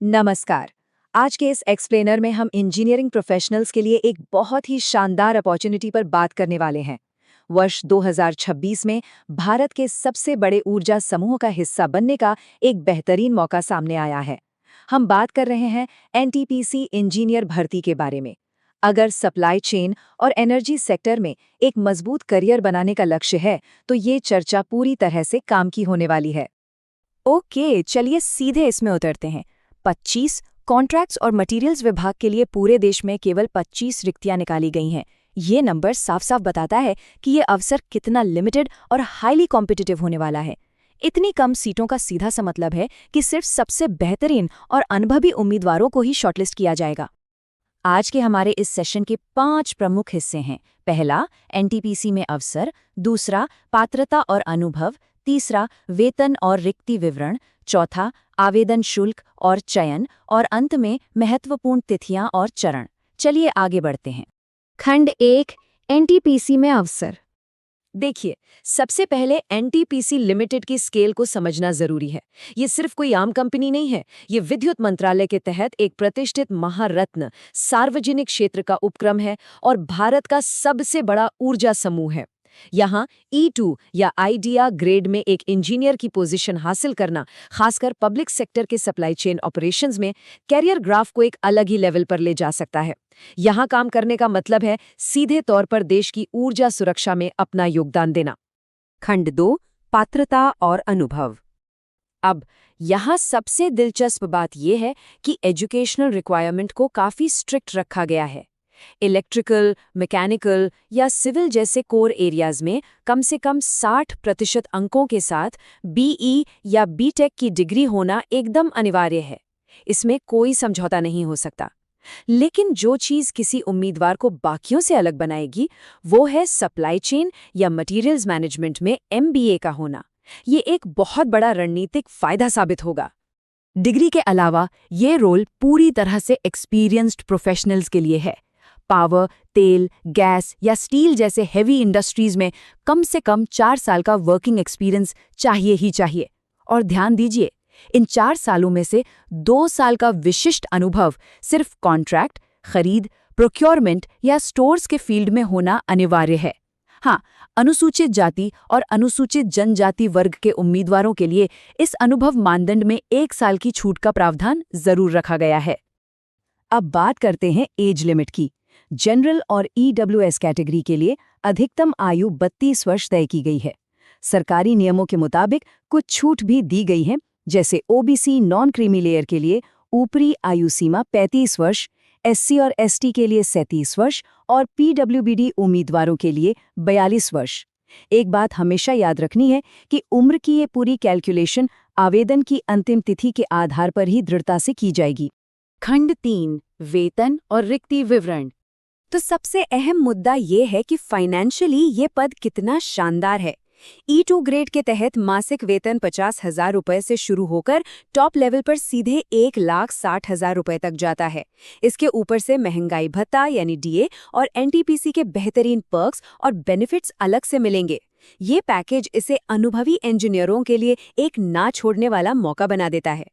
नमस्कार। आज के इस एक्सप्लेनर में हम इंजीनियरिंग प्रोफेशनल्स के लिए एक बहुत ही शानदार अपॉर्चुनिटी पर बात करने वाले हैं। वर्ष 2026 में भारत के सबसे बड़े ऊर्जा समूह का हिस्सा बनने का एक बेहतरीन मौका सामने आया है। हम बात कर रहे हैं एनटीपीसी इंजीनियर भर्ती के बारे में। अगर सप्लाई चेन और एनर्जी सेक्टर में एक मजबूत करियर बनाने का लक्ष्य है, तो ये चर्चा पूरी तरह से काम की होने वाली है। ओके, चलिए सीधे इसमें उतरते हैं। 25 कॉन्ट्रैक्ट्स और मटेरियल्स विभाग के लिए पूरे देश में केवल 25 रिक्तियां निकाली गई हैं। ये नंबर साफ साफ बताता है कि ये अवसर कितना लिमिटेड और हाईली कॉम्पिटिटिव होने वाला है। इतनी कम सीटों का सीधा सा मतलब है कि सिर्फ सबसे बेहतरीन और अनुभवी उम्मीदवारों को ही शॉर्टलिस्ट किया जाएगा। आज के हमारे इस सेशन के 5 प्रमुख हिस्से हैं। पहला, एनटीपीसी में अवसर। दूसरा, पात्रता और अनुभव। तीसरा, वेतन और रिक्ति विवरण। चौथा, आवेदन शुल्क और चयन। और अंत में महत्वपूर्ण तिथियां और चरण। चलिए आगे बढ़ते हैं। खंड 1, एनटीपीसी में अवसर। देखिए, सबसे पहले एनटीपीसी लिमिटेड की स्केल को समझना जरूरी है। ये सिर्फ कोई आम कंपनी नहीं है। ये विद्युत मंत्रालय के तहत एक प्रतिष्ठित महारत्न सार्वजनिक क्षेत्र का उपक्रम है और भारत का सबसे बड़ा ऊर्जा समूह है। यहाँ E2 या आइडिया ग्रेड में एक इंजीनियर की पोजीशन हासिल करना, खासकर पब्लिक सेक्टर के सप्लाई चेन ऑपरेशंस में, कैरियर ग्राफ को एक अलग ही लेवल पर ले जा सकता है। यहाँ काम करने का मतलब है सीधे तौर पर देश की ऊर्जा सुरक्षा में अपना योगदान देना। खंड 2, पात्रता और अनुभव। अब यहाँ सबसे दिलचस्प बात यह है कि एजुकेशनल रिक्वायरमेंट को काफ़ी स्ट्रिक्ट रखा गया है। इलेक्ट्रिकल, मैकेनिकल या सिविल जैसे कोर एरियाज में कम से कम 60% अंकों के साथ बीई या बीटेक की डिग्री होना एकदम अनिवार्य है। इसमें कोई समझौता नहीं हो सकता। लेकिन जो चीज़ किसी उम्मीदवार को बाकियों से अलग बनाएगी, वो है सप्लाई चेन या मटेरियल्स मैनेजमेंट में एमबीए का होना। ये एक बहुत बड़ा रणनीतिक फायदा साबित होगा। डिग्री के अलावा ये रोल पूरी तरह से एक्सपीरियंस्ड प्रोफेशनल्स के लिए है। पावर, तेल, गैस या स्टील जैसे हेवी इंडस्ट्रीज में कम से कम 4 साल का वर्किंग एक्सपीरियंस चाहिए ही चाहिए। और ध्यान दीजिए, इन 4 सालों में से 2 साल का विशिष्ट अनुभव सिर्फ कॉन्ट्रैक्ट, खरीद, प्रोक्योरमेंट या स्टोर्स के फील्ड में होना अनिवार्य है। हाँ, अनुसूचित जाति और अनुसूचित जनजाति वर्ग के उम्मीदवारों के लिए इस अनुभव मानदंड में 1 साल की छूट का प्रावधान जरूर रखा गया है। अब बात करते हैं एज लिमिट की। जनरल और ईडब्ल्यूएस कैटेगरी के लिए अधिकतम आयु 32 वर्ष तय की गई है। सरकारी नियमों के मुताबिक कुछ छूट भी दी गई है, जैसे ओबीसी नॉन क्रीमी लेयर के लिए ऊपरी आयु सीमा 35 वर्ष, एससी और एसटी के लिए 37 वर्ष और पीडब्ल्यूबीडी उम्मीदवारों के लिए 42 वर्ष। एक बात हमेशा याद रखनी है कि उम्र की ये पूरी कैलकुलेशन आवेदन की अंतिम तिथि के आधार पर ही दृढ़ता से की जाएगी। खंड 3, वेतन और रिक्ति विवरण। तो सबसे अहम मुद्दा ये है कि फाइनेंशियली ये पद कितना शानदार है। E2 ग्रेड के तहत मासिक वेतन 50,000 रुपये से शुरू होकर टॉप लेवल पर सीधे 1,60,000 रुपये तक जाता है। इसके ऊपर से महंगाई भत्ता यानी डीए और एनटीपीसी के बेहतरीन पर्क्स और बेनिफिट्स अलग से मिलेंगे। ये पैकेज इसे अनुभवी इंजीनियरों के लिए एक ना छोड़ने वाला मौका बना देता है।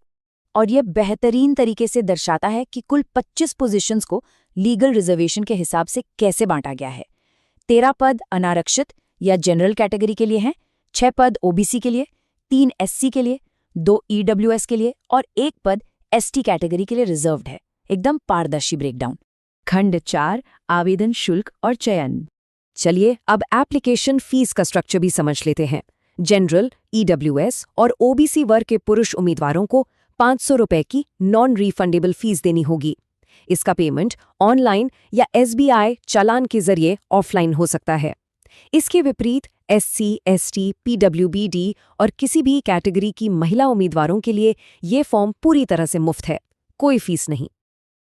और यह बेहतरीन तरीके से दर्शाता है कि कुल 25 पोजीशंस को लीगल रिजर्वेशन के हिसाब से कैसे बांटा गया है। 13 पद अनारक्षित या जनरल कैटेगरी के लिए हैं, 6 पद ओबीसी के लिए, 3 एससी के लिए, 2 ईडब्ल्यूएस के लिए और 1 पद एसटी कैटेगरी के लिए रिजर्व्ड है। एकदम पारदर्शी ब्रेकडाउन। खंड 4, आवेदन शुल्क और चयन। चलिए अब एप्लीकेशन फीस का स्ट्रक्चर भी समझ लेते हैं। जनरल, ईडब्ल्यूएस और ओबीसी वर्ग के पुरुष उम्मीदवारों को 500 रुपये की नॉन रिफंडेबल फीस देनी होगी। इसका पेमेंट ऑनलाइन या एसबीआई चालान के जरिए ऑफलाइन हो सकता है। इसके विपरीत एससी, एसटी, पीडब्ल्यूबीडी और किसी भी कैटेगरी की महिला उम्मीदवारों के लिए ये फॉर्म पूरी तरह से मुफ्त है, कोई फीस नहीं।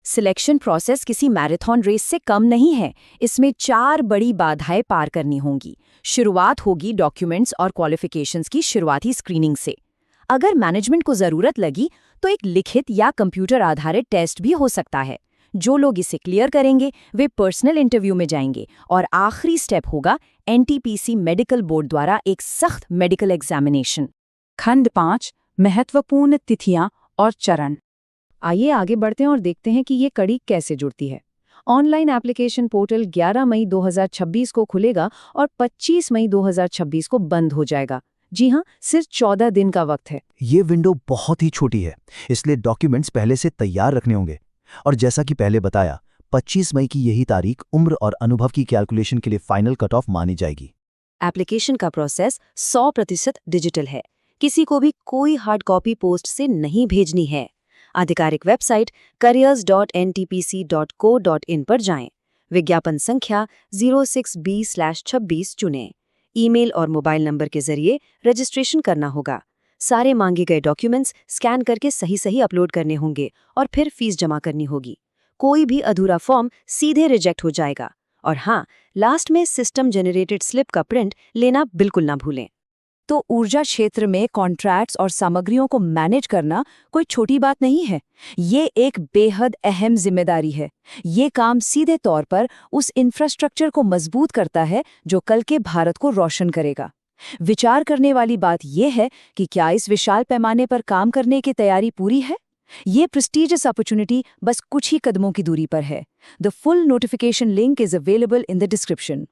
सिलेक्शन प्रोसेस किसी मैराथन रेस से कम नहीं है। इसमें 4 बड़ी बाधाएं पार करनी होंगी। शुरुआत होगी डॉक्यूमेंट्स और क्वालिफिकेशंस की शुरुआती स्क्रीनिंग से। अगर मैनेजमेंट को जरूरत लगी तो एक लिखित या कंप्यूटर आधारित टेस्ट भी हो सकता है। जो लोग इसे क्लियर करेंगे वे पर्सनल इंटरव्यू में जाएंगे और आखिरी स्टेप होगा एनटीपीसी मेडिकल बोर्ड द्वारा एक सख्त मेडिकल एग्जामिनेशन। खंड 5, महत्वपूर्ण तिथियां और चरण। आइए आगे बढ़ते हैं और देखते हैं कि ये कड़ी कैसे जुड़ती है। ऑनलाइन एप्लीकेशन पोर्टल 11 मई 2026 को खुलेगा और 25 मई 2026 को बंद हो जाएगा। जी हाँ, सिर्फ 14 दिन का वक्त है। ये विंडो बहुत ही छोटी है, इसलिए डॉक्यूमेंट्स पहले से तैयार रखने होंगे। और जैसा कि पहले बताया, 25 मई की यही तारीख उम्र और अनुभव की कैलकुलेशन के लिए फाइनल कट ऑफ मानी जाएगी। एप्लीकेशन का प्रोसेस 100% डिजिटल है। किसी को भी कोई हार्ड कॉपी पोस्ट से नहीं भेजनी है। आधिकारिक वेबसाइट careers.ntpc.co.in पर जाएं। विज्ञापन संख्या 06B/26 चुनें। ईमेल और मोबाइल नंबर के जरिए रजिस्ट्रेशन करना होगा। सारे मांगे गए डॉक्यूमेंट्स स्कैन करके सही अपलोड करने होंगे और फिर फीस जमा करनी होगी। कोई भी अधूरा फॉर्म सीधे रिजेक्ट हो जाएगा। और हाँ, लास्ट में सिस्टम जनरेटेड स्लिप का प्रिंट लेना बिल्कुल ना भूलें। तो ऊर्जा क्षेत्र में कॉन्ट्रैक्ट्स और सामग्रियों को मैनेज करना कोई छोटी बात नहीं है। ये एक बेहद अहम जिम्मेदारी है। ये काम सीधे तौर पर उस इंफ्रास्ट्रक्चर को मजबूत करता है जो कल के भारत को रोशन करेगा। विचार करने वाली बात यह है कि क्या इस विशाल पैमाने पर काम करने की तैयारी पूरी है? ये प्रेस्टीजियस अपॉर्चुनिटी बस कुछ ही कदमों की दूरी पर है। The full notification link is available in the description.